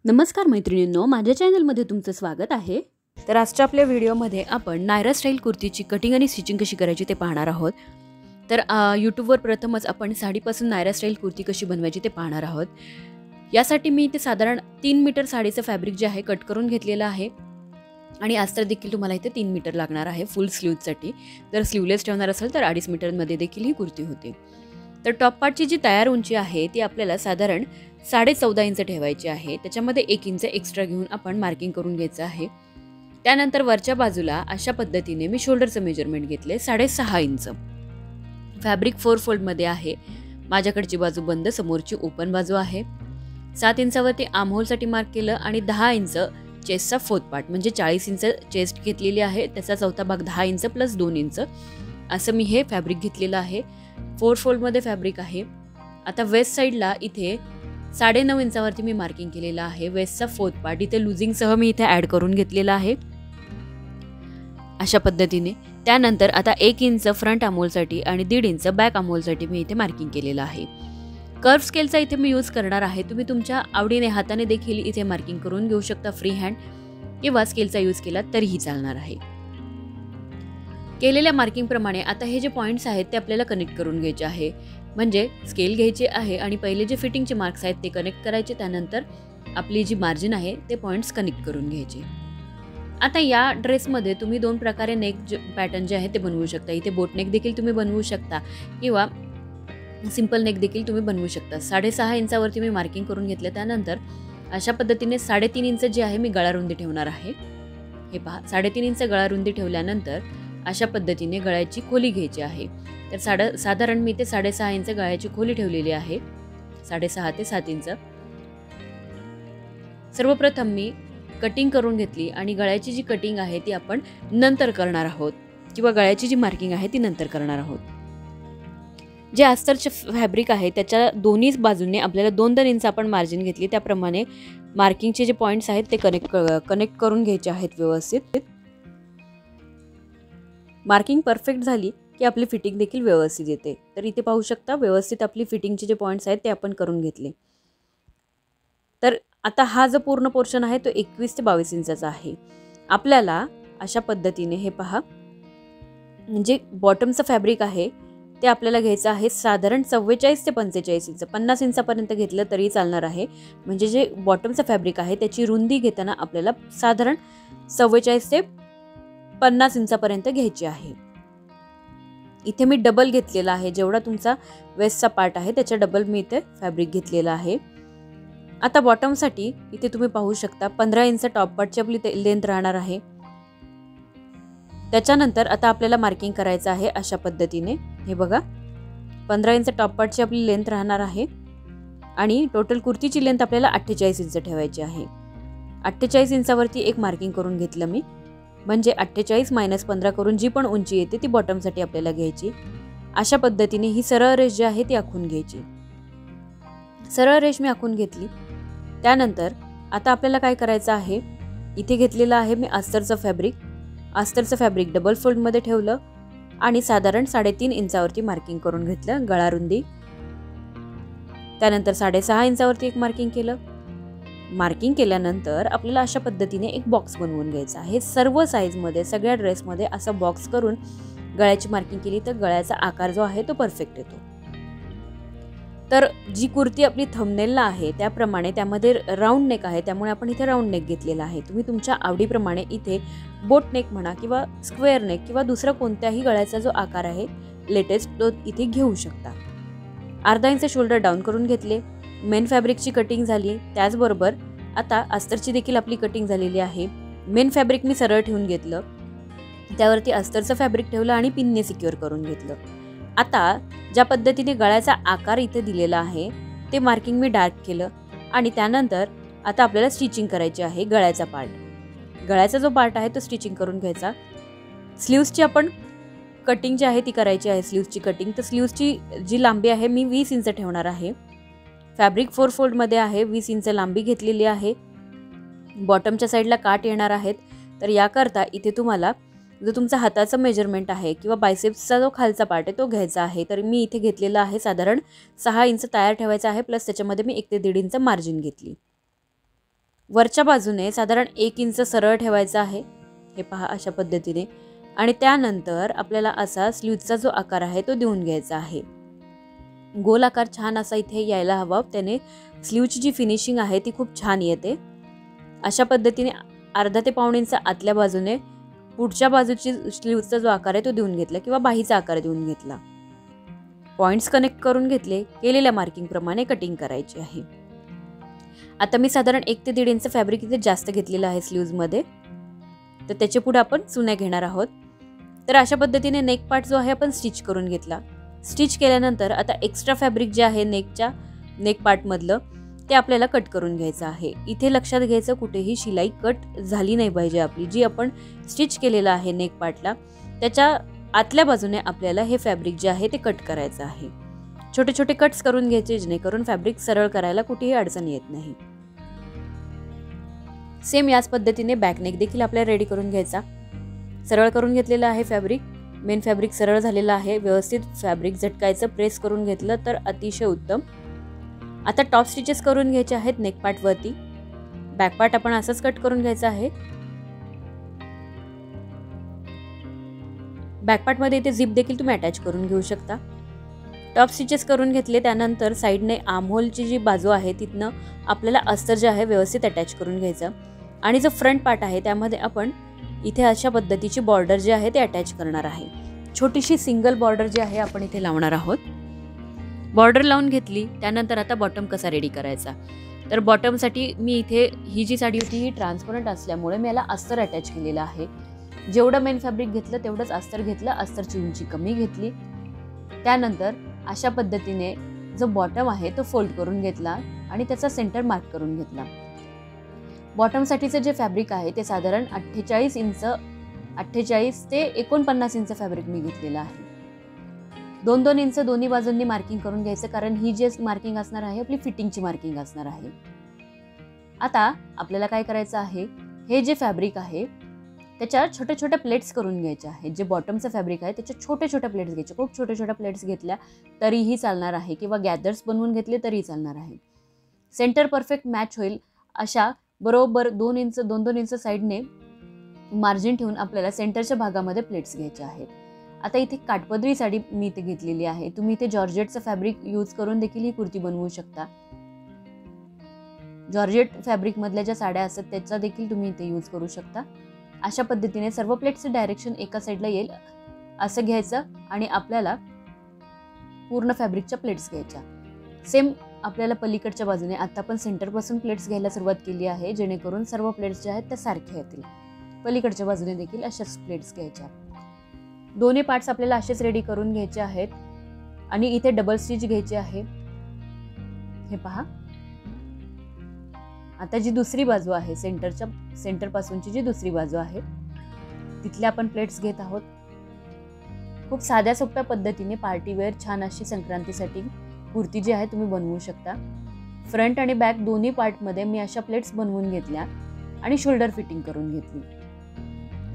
नमस्कार मैत्रिणींनो, माझ्या चॅनलमध्ये तुमचं स्वागत आहे। तर आजच्या आपल्या व्हिडिओमध्ये आपण नायरा स्टाईल कुर्तीची कटिंग आणि स्टिचिंग कशी करायची ते पाहणार आहोत। तर यूट्यूबवर प्रथमच आपण साडीपासून नायरा स्टाईल कुर्ती कशी बनवायची ते पाहणार आहोत। यासाठी मी इथे साधारण 3 मीटर साडीचं फॅब्रिक जे आहे कट करून घेतलेलं आहे आणि अस्तर देखील तुम्हाला इथे 3 मीटर लागणार आहे फुल स्लीव्हसाठी। जर स्लीवलेस ठेवणार असेल तर 2.5 मीटरमध्ये देखील ही कुर्ती होते। तर टॉप पार्टची जी तयार उंची आहे ती आपल्याला साधारण 14.5 इंच ठेवायची आहे। त्याच्यामध्ये 1 इंच एक्स्ट्रा घेऊन आपण मार्किंग करून घ्यायचं आहे। त्यानंतर वरच्या बाजूला अशा पद्धतीने मी शोल्डरचं मेजरमेंट घेतले 6.5 इंच। फॅब्रिक 4 फोल्डमध्ये आहे। माझ्याकडची बाजू बंद, समोरची ओपन बाजू आहे। 7 इंचावरती आर्म होलसाठी मार्क केलं आणि 10 इंच चेस्टचा फोर्थ पार्ट म्हणजे 40 इंच चेस्ट घेतलेली आहे। त्याचा चौथा भाग 10 इंच प्लस 2 इंच असं मी हे फॅब्रिक घेतलेलं आहे। 4 फोल्डमध्ये फॅब्रिक आहे। आता वेस्ट साईडला इथे 9.5 इंचावरती मी मार्किंग केलेलं आहे। वेस्टचा फोर्थ पार्ट इथे लुजिंगसह मी इथे ॲड करून घेतलेला आहे अशा पद्धतीने। त्यानंतर आता 1 इंच फ्रंट आर्महोलसाठी आणि 1.5 इंच बॅक आर्महोलसाठी मी इथे मार्किंग केलेलं आहे। कर्व स्केलचा इथे मी यूज करणार आहे। तुम्ही तुमच्या आवडीने हाताने देखील इथे मार्किंग करून घेऊ शकता फ्री हँड, किंवा स्केलचा यूज केला तरीही चालणार आहे। केलेल्या मार्किंग प्रमाणे आता हे जे पॉइंट्स आहेत ते आपल्याला कनेक्ट करून घ्यायचे आहे। म्हणजे स्केल घ्यायचे आहे आणि पहिले जे फिटिंगचे मार्क्स आहेत ते कनेक्ट करायचे, त्यानंतर आपली जी मार्जिन आहे ते पॉइंट्स कनेक्ट करून घ्यायचे। आता या ड्रेसमध्ये तुम्ही 2 प्रकारे नेक पॅटर्न जे आहे ते बनवू शकता। इथे बोट नेक देखील तुम्ही बनवू शकता किंवा सिंपल नेक देखील तुम्ही बनवू शकता। 6.5 इंचावरती मी मार्किंग करून घेतलं। त्यानंतर अशा पद्धतीने 3.5 इंच जे आहे मी गळा रुंदी ठेवणार आहे। हे पहा, 3.5 इंच गळा रुंदी ठेवल्यानंतर अशा पद्धतीने गळ्याची खोली घ्यायची आहे। तर साधारण मी ते 6.5 इंच गळ्याची खोली ठेवलेली आहे, 6.5 ते 7 इंच। सर्वप्रथम मी कटिंग करून घेतली आणि गळ्याची जी कटिंग आहे ती आपण नंतर करणार आहोत, किंवा गळ्याची जी मार्किंग आहे ती नंतर करणार आहोत। जे अस्तरचे फॅब्रिक आहे त्याच्या दोन्ही बाजूंनी आपल्याला 2-2 इंच आपण मार्जिन घेतली, त्याप्रमाणे मार्किंगचे जे पॉइंट्स आहेत ते कनेक्ट करून घ्यायचे आहेत व्यवस्थित। मार्किंग परफेक्ट झाली की आपली फिटिंग देखील व्यवस्थित येते। तर इथे पाहू शकता व्यवस्थित आपली फिटिंगचे जे पॉइंट्स आहेत ते आपण करून घेतले। तर आता हा जो पूर्ण पोर्शन आहे तो 21 ते 22 इंचाचा आहे। आपल्याला अशा पद्धतीने हे पहा, म्हणजे बॉटमचं फॅब्रिक आहे ते आपल्याला घ्यायचं आहे साधारण 44 ते 45 इंच। 50 इंचापर्यंत घेतलं तरी चालणार आहे। म्हणजे जे बॉटमचं फॅब्रिक आहे त्याची रुंदी घेताना आपल्याला साधारण 44 ते 50 इंचापर्यंत घ्यायची आहे। इथे मी डबल घेतलेला आहे, जेवढा तुमचा वेस्टचा पार्ट आहे त्याच्या डबल मी इथे फॅब्रिक घेतलेला आहे। आता बॉटमसाठी इथे तुम्ही पाहू शकता 15 इंच टॉप पार्टची आपली लेंथ राहणार आहे। त्याच्यानंतर आता आपल्याला मार्किंग करायचं आहे अशा पद्धतीने। हे बघा, 15 इंच टॉप पार्टची आपली लेंथ राहणार आहे आणि टोटल कुर्तीची लेंथ आपल्याला 48 इंच ठेवायची आहे। 48 इंचावरती एक मार्किंग करून घेतलं मी, म्हणजे 48 - 15 करून जी पण उंची येते ती बॉटमसाठी आपल्याला घ्यायची। अशा पद्धतीने ही सरळ रेष जी आहे ती आखून घ्यायची। सरळ रेष मी आखून घेतली। त्यानंतर आता आपल्याला काय करायचं आहे, इथे घेतलेलं आहे मी अस्तरचं फॅब्रिक। अस्तरचं फॅब्रिक डबल फोल्डमध्ये ठेवलं आणि साधारण 3.5 इंचावरती मार्किंग करून घेतलं गळा रुंदी। त्यानंतर 6.5 इंचावरती एक मार्किंग केलं। मार्किंग केल्यानंतर आपल्याला अशा पद्धतीने एक बॉक्स बनवून घ्यायचा आहे। सर्व साईजमध्ये सगळ्या ड्रेसमध्ये असा बॉक्स करून गळ्याची मार्किंग केली तर गळ्याचा आकार जो आहे तो परफेक्ट येतो। तर जी कुर्ती आपली थंबनेलला आहे त्याप्रमाणे त्यामध्ये राऊंड नेक आहे, त्यामुळे आपण इथे राऊंड नेक घेतलेला आहे। तुम्ही तुमच्या आवडीप्रमाणे इथे बोट नेक म्हणा किंवा स्क्वेअर नेक किंवा दुसरा कोणत्याही गळ्याचा जो आकार आहे लेटेस्ट तो इथे घेऊ शकता। अर्धा इंच शोल्डर डाऊन करून घेतले। मेन फॅब्रिकची कटिंग झाली, त्याचबरोबर आता अस्तरची देखील आपली कटिंग झालेली आहे। मेन फॅब्रिक मी सरळ ठेवून घेतलं, त्यावरती अस्तरचं फॅब्रिक ठेवलं आणि पिनने सिक्युअर करून घेतलं। आता ज्या पद्धतीने गळ्याचा आकार इथे दिलेला आहे ते मार्किंग मी डार्क केलं आणि त्यानंतर आता आपल्याला स्टिचिंग करायची आहे। गळ्याचा पार्ट, गळ्याचा जो पार्ट आहे तो स्टिचिंग करून घ्यायचा। स्लीव्सची आपण कटिंग जी आहे ती करायची आहे, स्लीव्सची कटिंग। तर स्लीव्सची जी लांबी आहे मी 20 इंच ठेवणार आहे। फॅब्रिक 4 फोल्डमध्ये आहे, 20 इंच लांबी घेतलेली आहे। बॉटमच्या साईडला काट येणार आहेत। तर याकरता इथे तुम्हाला जो तुमचा हाताचा मेजरमेंट आहे किंवा बायसेप्सचा जो खालचा पार्ट आहे तो घ्यायचा आहे। तर मी इथे घेतलेला आहे साधारण 6 इंच तयार ठेवायचा आहे, प्लस त्याच्यामध्ये मी 1 ते 1.5 इंच मार्जिन घेतली। वरच्या बाजूने साधारण 1 इंच सरळ ठेवायचा आहे, हे पहा अशा पद्धतीने. आणि त्यानंतर आपल्याला असा स्लीव्हचा जो आकार आहे तो देऊन घ्यायचा आहे. गोल आकार छान असा इथे यायला हवा, त्याने स्लीव्हची जी फिनिशिंग आहे ती खूप छान येते. अशा पद्धतीने अर्धा ते पाऊण इंच आतल्या बाजूने पुढच्या बाजूची स्लीव्हचा जो आकार आहे तो देऊन घेतला किंवा बाहीचा आकार देऊन घेतला. पॉइंट्स कनेक्ट करून घेतले. केलेल्या मार्किंग प्रमाणे कटिंग करायची आहे. आता मी साधारण 1 ते 1.5 इंच फॅब्रिक इथे जास्त घेतलेलं आहे स्लीव्हजमध्ये, तर त्याच्या पुढे आपण चुन्या घेणार आहोत. तर अशा पद्धतीने नेक पार्ट जो आहे आपण स्टिच करून घेतला. स्टिच केल्यानंतर आता एक्स्ट्रा फॅब्रिक जे आहे नेक पार्टमधलं ते आपल्याला कट करून घ्यायचं आहे. इथे लक्षात घ्यायचं कुठेही शिलाई कट झाली नाही पाहिजे आपली. जी आपण स्टिच केलेलं आहे नेक पार्टला त्याच्या आतल्या बाजूने आपल्याला हे फॅब्रिक जे आहे ते कट करायचं आहे. छोटे छोटे कट्स करून घ्यायचे जेणेकरून फॅब्रिक सरळ करायला कुठेही अडचण येत नाही. सेम याच पद्धतीने बॅक नेक देखील आपल्याला रेडी करून घ्यायचा. सरळ करून घेतलेलं आहे फॅब्रिक. मेन फॅब्रिक सरळ झालेलं आहे. व्यवस्थित फॅब्रिक झटकायचं, प्रेस करून घेतलं तर अतिशय उत्तम. आता टॉप स्टिचेस करून घ्यायचे आहेत नेक पार्ट वरती. बॅक पार्ट आपण असंच कट करून घ्यायचा आहे. बॅक पार्ट मध्ये इथे झिप देखील तुम्ही अटॅच करून घेऊ शकता. टॉप स्टिचेस करून घेतले त्यानंतर साइडने आर्म होलची जी बाजू आहे तिथनं आपल्याला अस्तर जे आहे व्यवस्थित अटॅच करून घ्यायचं. आणि जो फ्रंट पार्ट आहे त्यामध्ये आपण इथे अशा पद्धतीची बॉर्डर जी आहे ते अटॅच करणार आहे. छोटीशी सिंगल बॉर्डर जी आहे आपण इथे लावणार आहोत. बॉर्डर लावून घेतली त्यानंतर आता बॉटम कसा रेडी करायचा. तर बॉटमसाठी मी इथे ही जी साडी होती ही ट्रान्सपरंट असल्यामुळे मी याला अस्तर अटॅच केलेलं आहे. जेवढं मेन फॅब्रिक घेतलं तेवढंच अस्तर घेतलं. अस्तरची उंची कमी घेतली. त्यानंतर अशा पद्धतीने जो बॉटम आहे तो फोल्ड करून घेतला आणि त्याचा सेंटर मार्क करून घेतला. बॉटमसाठीचं जे फॅब्रिक आहे ते साधारण 48 ते 49 इंच फॅब्रिक मी घेतलेलं आहे. 2-2 इंच दोन्ही बाजूंनी मार्किंग करून घ्यायचं, कारण ही जी मार्किंग असणार आहे आपली फिटिंगची मार्किंग असणार आहे. आता आपल्याला काय करायचं आहे, हे जे फॅब्रिक आहे त्याच्या छोट्या छोट्या प्लेट्स करून घ्यायच्या आहेत. जे बॉटमचं फॅब्रिक आहे त्याच्या छोट्या छोट्या प्लेट्स घ्यायचे. खूप छोट्या छोट्या प्लेट्स घेतल्या तरीही चालणार आहे किंवा गॅदर्स बनवून घेतले तरी चालणार आहे. सेंटर परफेक्ट मॅच होईल अशा बरोबर 2 इंच साईडने मार्जिन ठेवून आपल्याला सेंटरच्या भागामध्ये प्लेट्स घ्यायच्या आहेत. आता इथे काठपदरी साडी मी इथे घेतलेली आहे. तुम्ही इथे जॉर्जेटचं फॅब्रिक यूज करून देखील ही कुर्ती बनवू शकता. जॉर्जेट फॅब्रिक मधल्या ज्या साड्या असतात त्याचा देखील तुम्ही इथे यूज करू शकता. अशा पद्धतीने सर्व प्लेट्सचं डायरेक्शन एका साईडला येईल असं घ्यायचं आणि आपल्याला पूर्ण फॅब्रिकच्या प्लेट्स घ्यायच्या. सेम आपल्याला पलीकडच्या बाजूने आता आपण सेंटरपासून प्लेट्स घ्यायला सुरुवात केली आहे जेणेकरून सर्व प्लेट्स ज्या आहेत त्या सारख्या येतील. पलीकडच्या बाजूने देखील अशाच प्लेट्स घ्यायच्या. दोन्ही पार्ट्स आपल्याला असेच रेडी करून घ्यायचे आहेत आणि इथे डबल स्टिच घ्यायची आहे. हे पहा. आता जी दुसरी बाजू आहे सेंटर पासूनची जी दुसरी बाजू आहे तिथल्या आपण प्लेट्स घेत आहोत. खूप साध्या सोप्या पद्धतीने पार्टीवेअर छान अशी संक्रांतीसाठी कुर्ती जी आहे तुम्ही बनवू शकता. फ्रंट आणि बॅक दोन्ही पार्टमध्ये मी अशा प्लेट्स बनवून घेतल्या आणि शोल्डर फिटिंग करून घेतली.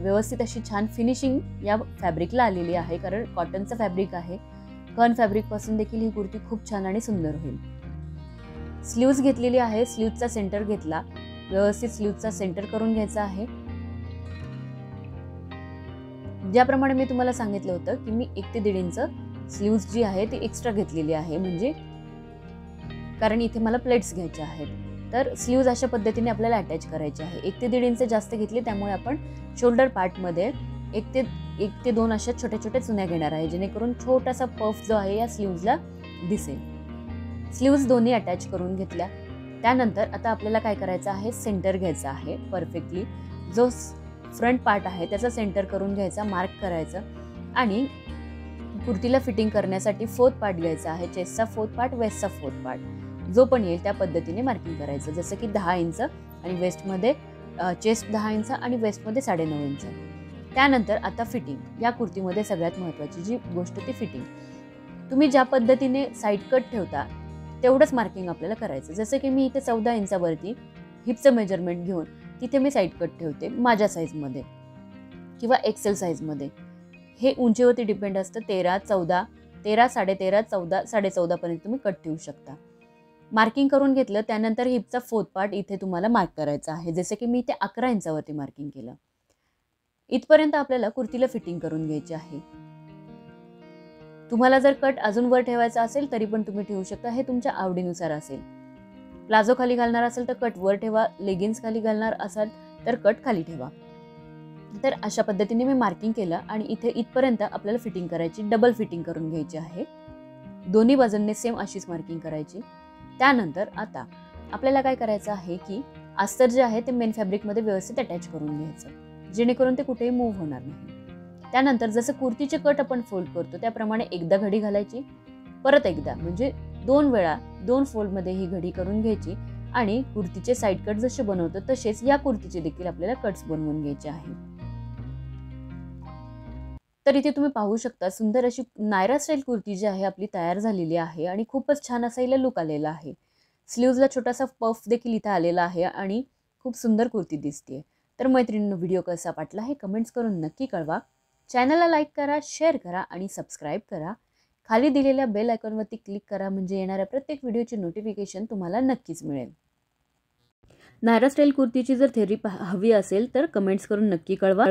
व्यवस्थित अशी छान फिनिशिंग या फॅब्रिकला आलेली आहे, कारण कॉटनचं फॅब्रिक आहे. कॉटन फॅब्रिक पासून देखील ही कुर्ती खूप छान आणि सुंदर होईल. स्लीव्ज घेतलेली आहे. स्लीव्हचा सेंटर घेतला. व्यवस्थित स्लीव्हचा सेंटर करून घ्यायचा आहे. ज्याप्रमाणे मी तुम्हाला सांगितलं होतं की मी 1 ते 1.5 इंच स्लीव्ज जी आहे ती एक्स्ट्रा घेतलेली आहे, म्हणजे कारण इथे मला प्लेट्स घ्यायच्या आहेत. तर स्लीव्ज अशा पद्धतीने आपल्याला अटॅच करायचे आहे. 1 ते 1.5 इंच जास्त घेतली त्यामुळे आपण शोल्डर पार्टमध्ये 1 ते 2 अशा छोट्या छोट्या चुन्या घेणार आहे जेणेकरून छोटासा पफ जो आहे या स्लीव्जला दिसेल. स्लीव्ज दोन्ही अटॅच करून घेतल्या. त्यानंतर आता आपल्याला काय करायचं आहे, सेंटर घ्यायचा आहे. परफेक्टली जो फ्रंट पार्ट आहे त्याचा सेंटर करून घ्यायचा, मार्क करायचं आणि कुर्तीला फिटिंग करण्यासाठी 4th पार्ट घ्यायचा आहे. चेस्टचा 4th पार्ट, वेस्टचा 4th पार्ट जो पण येईल त्या पद्धतीने मार्किंग करायचं. जसं की 10 इंच आणि वेस्टमध्ये चेस्ट 10 इंच आणि वेस्टमध्ये 9.5 इंच. त्यानंतर आता फिटिंग. या कुर्तीमध्ये सगळ्यात महत्त्वाची जी गोष्ट ती फिटिंग. तुम्ही ज्या पद्धतीने साईड कट ठेवता तेवढंच मार्किंग आपल्याला करायचं. जसं की मी इथे 14 इंचावरती हिपचं मेजरमेंट घेऊन तिथे मी साईड कट ठेवते माझ्या साईजमध्ये किंवा एक्सेल साईजमध्ये. हे उंचीवरती डिपेंड असतं. 13, 14, 13, 13.5, 14, 14.5 पर्यंत तुम्ही कट ठेवू शकता. मार्किंग करून घेतलं त्यानंतर हिपचा 4th पार्ट इथे तुम्हाला मार्क करायचा आहे. जसे की मी इथे 11 इंचावरती मार्किंग केलं. इथपर्यंत आपल्याला कुर्तीला फिटिंग करून घ्यायची आहे. तुम्हाला जर कट अजून वर ठेवायचा असेल तरी पण तुम्ही ठेवू शकता, हे तुमच्या आवडीनुसार असेल. प्लाझो खाली घालणार असेल तर कट वर ठेवा, लेगिन्स खाली घालणार असाल तर कट खाली ठेवा. तर अशा पद्धतीने मी मार्किंग केलं आणि इथे इथपर्यंत आपल्याला फिटिंग करायची, डबल फिटिंग करून घ्यायची आहे. दोन्ही बाजूंनी सेम अशीच मार्किंग करायची. त्यानंतर आता आपल्याला काय करायचं आहे की अस्तर जे आहे ते मेन फॅब्रिकमध्ये व्यवस्थित अटॅच करून घ्यायचं, जेणेकरून ते कुठेही मूव्ह होणार नाही. त्यानंतर जसं कुर्तीचे कट आपण फोल्ड करतो त्याप्रमाणे एकदा घडी घालायची, परत एकदा म्हणजे 2 वेळा 2 फोल्डमध्ये ही घडी करून घ्यायची आणि कुर्तीचे साईड कट जसे बनवतो तसेच या कुर्तीचे देखील आपल्याला कट्स बनवून घ्यायचे आहे. तर इथे तुम्ही पाहू शकता सुंदर अशी नायरा स्टाईल कुर्ती जी आहे आपली तयार झालेली आहे आणि खूपच छान असा हिला लुक आलेला आहे. स्लीव्जला छोटासा पफ देखील इथे आलेला आहे आणि खूप सुंदर कुर्ती दिसते. तर मैत्रिणींनो, व्हिडिओ कसा वाटला हे कमेंट्स करून नक्की कळवा. चॅनलला लाईक करा, शेअर करा आणि सबस्क्राईब करा. खाली दिलेल्या बेल आयकॉनवरती क्लिक करा म्हणजे येणाऱ्या प्रत्येक व्हिडिओची नोटिफिकेशन तुम्हाला नक्कीच मिळेल. नायरा स्टाईल कुर्तीची जर थेरी हवी असेल तर कमेंट्स करून नक्की कळवा.